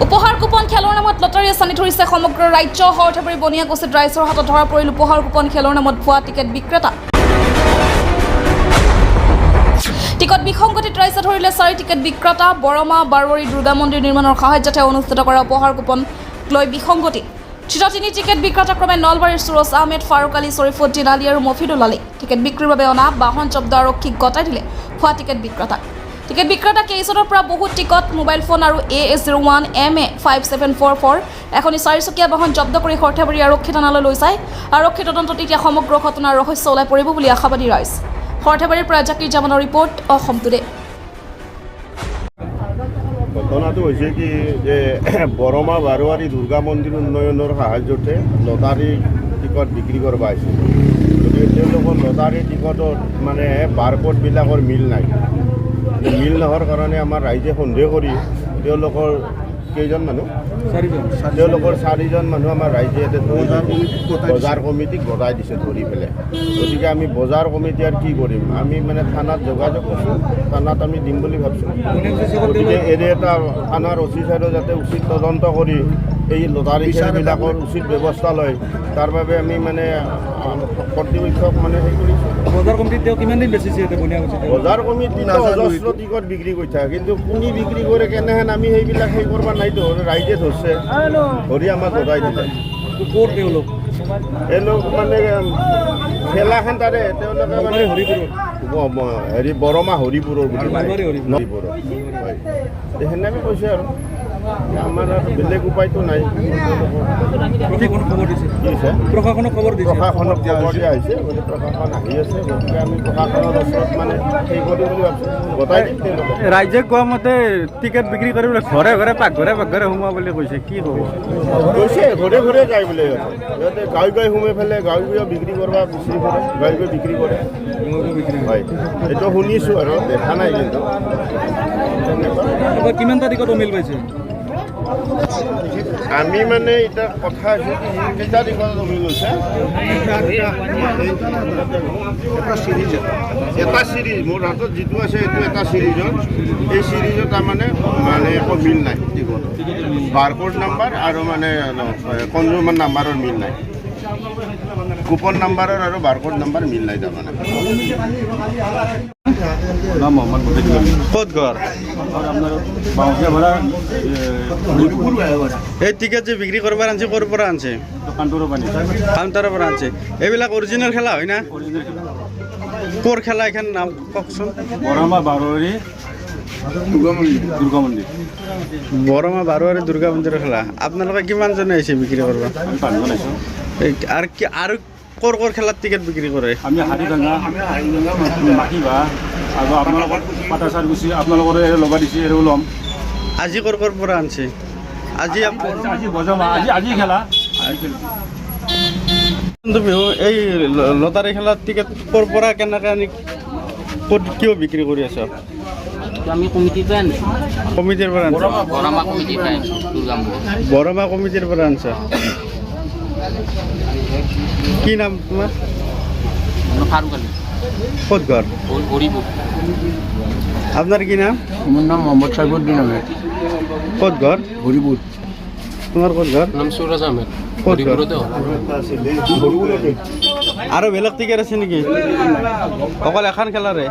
উপহাৰ কুপন খেলৰ নামত লটাৰীয়ে চানি ধৰিছে সমগ্ৰ ৰাজ্য। সৰ্থেবাৰী বনিয়াগছিত ৰাইজৰ হাতত ধৰা পৰিল উপহাৰ কুপন খেলৰ নামত ভুৱা টিকেট বিক্ৰেতা। টিকট বিসংগতিত ৰাইজে ধৰিলে 4 টিকেট বিক্ৰেতা। বৰমা বাৰোৱাৰী দুৰ্গা মন্দিৰ নিৰ্মাণৰ সাহায্যতে অনুষ্ঠিত কৰা উপহাৰ কুপন লৈ বিসংগতি। 3 টিকেট বিক্ৰেতা ক্ৰমে নলবাৰীৰ সুৰজ আহমেদ, ফাৰুক আলী, শৰীফুদ্দিন আলী আৰু মফিদুল আলী। টিকেট বিক্ৰীৰ বাবে অনা বাহন জব্দ আৰক্ষীক গতাই দিলে ভুৱা টিকেট বিক্ৰেতাক। টিকেট বিক্ৰেতা কেইজনৰ পৰা বহুত টিকট, মোবাইল ফোন আৰু AS01 MA 5744 এখনি 4চকীয়া বাহন জব্দ কৰি সৰ্থেবাৰী আৰক্ষী থানালৈ লৈ যায়। আৰক্ষী তদন্তত এতিয়া সমগ্ৰ ঘটনাৰ ৰহস্য ওলাই পৰিব বুলি আশাবাদী ৰাইজ। সৰ্থেবাৰীৰ পৰা জাকিৰ জামানৰ ৰিপৰ্ট, অসম টুডে। ঘটনাটো হৈছে কি যে বৰমা বাৰোৱাৰী দুৰ্গা মন্দিৰ উন্নয়নৰ সাহায্যতে লটাৰী টিকট বিক্ৰী কৰিব আহিছিল। গতিকে তেওঁলোকৰ লটাৰী টিকটত মানে বাৰকোডবিলাকৰ মিল নাই। মিল নোহোৱাৰ কাৰণে আমাৰ ৰাইজে সন্দেহ কৰি তেওঁলোকৰ কেইজন মানুহ, তেওঁলোকৰ 4জন মানুহ আমাৰ ৰাইজে বজাৰ কমিটিক গতাই দিছে ধৰি পেলাই। গতিকে আমি বজাৰ কমিটি আৰু কি কৰিম, আমি মানে থানাত যোগাযোগ কৰিছোঁ, থানাত আমি দিম বুলি ভাবিছোঁ। গতিকে এনে এটা থানাৰ অফিচাৰেও যাতে উচিত তদন্ত কৰি এই লটাৰী খেলবিলাকৰ উচিত ব্যৱস্থা লয়, তাৰ বাবে আমি মানে কৰ্তৃপক্ষক মানে হেৰি কৰিছোঁ। বজাৰ কমিটিত তেওঁ কিমান দিন বেচিছে? বজাৰ কমিটি অজস্ৰ টিকট বিক্ৰী কৰি থাকে, কিন্তু কোনে বিক্ৰী কৰে কেনেহেন আমি সেইবিলাক সেই কৰিব নাইতো। ৰাইজে ধৰছে, ধৰি আমাক গতাই দিলে। ক'ত তেওঁলোক? এওঁলোক মানে খেলাখন তাৰে তেওঁলোকে মানে হেৰি বৰমা হৰিপুৰৰ বুলি হৰিপুৰৰ হয়, সেনেকৈ কৈছে আৰু আমাৰ আৰু বেলেগ উপায়টো নাই। প্ৰশাসনক খবৰ দিছে, প্ৰশাসনক খবৰ দিয়া হৈছে। গতিকে প্ৰশাসন আহি আছে, গতিকে আমি প্ৰশাসনৰ ওচৰত মানে সেই কৰিম বুলি ভাবিছোঁ, গতাই দিম তেওঁলোকক। ৰাইজে কোৱা মতে টিকেট বিক্ৰী কৰিবলৈ ঘৰে ঘৰে পাকঘৰে সোমোৱা বুলি কৈছে, কি ক'ব? কৈছে ঘৰে ঘৰে যায় বোলে সিহঁতে গাঁৱে গাঁৱে সোমাই পেলাই গাঁৱে গাঁৱে বিক্ৰী কৰিব বিচাৰি ফুৰে, গাঁৱে গাঁৱে বিক্ৰী কৰে। হয়, এইটো শুনিছোঁ আৰু দেখা নাই। কিন্তু কিমানটা টিকট অমিল পাইছে? আমি মানে এতিয়া কথা হৈছে কি কেইটা টিকট অমিল হৈছে, এটা চিৰিজ মোৰ হাতত যিটো আছে এইটো এটা চিৰিজত, এই চিৰিজত তাৰমানে একো মিল নাই টিকট, বাৰকোড নাম্বাৰ আৰু মানে কনজিউমাৰ নাম্বাৰৰ মিল নাই, কুপন নাম্বাৰৰ আৰু বাৰকোড নাম্বাৰ মিল নাই তাৰমানে। ক'ত ঘৰ? এই টিকেট যে বিক্ৰী কৰিব আনছে ক'ৰ পৰা আনছে? কাউণ্টাৰৰ পৰা আনছে। এইবিলাক অৰিজিনেল খেলা হয় না? ক'ৰ খেলা এইখন নাম কওকচোন? বৰমা বাৰোৱাৰী দুৰ্গা মন্দিৰ। বৰমা বাৰোৱাৰী দুৰ্গা মন্দিৰৰ খেলা। আপোনালোকে কিমানজনে আহিছে বিক্ৰী কৰিব? 5জন আহিছোঁ। আৰু ক'ৰ ক'ৰ খেলাত টিকেট বিক্ৰী কৰে? আমি হাৰিভাঙা, মাটিবা আৰু আপোনালোকৰ পাটাচাৰগুচি, আপোনালোকৰ লগা দিছে আৰু ল'ম। আজি ক'ৰ ক'ৰ পৰা আনছে? আজি বজাবা আজি খেলা। বিহু এই লটাৰী খেলাত টিকেট ক'ৰ পৰা কেনেকৈ আনি ক'ত কিয় বিক্ৰী কৰি আছ? আমি কমিটিৰ পৰা আনিছোঁ। কমিটিৰ পৰা আনছ? বৰমা কমিটিৰ পৰা আনিছোঁ, দুৰ্গা মন্দিৰ। বৰমা কমিটিৰ পৰা আনছ? কি নাম তোমাৰ? ফাৰুক আলী। ক'ত ঘৰ? হৰিপুৰ। আপনার কি নাম? আমার নাম মোহাম্মদ সাইফুদ্দিন আহমেদ। ক'ত ঘর? হরিপুর। তোমার ক'ত ঘর? নাম সুৰজ আহমেদ। ক'ত ঘৰ? হৰিপুৰতে। আৰু বেলেগ টিকেট আছে নেকি? অকল এখন খেলাৰে?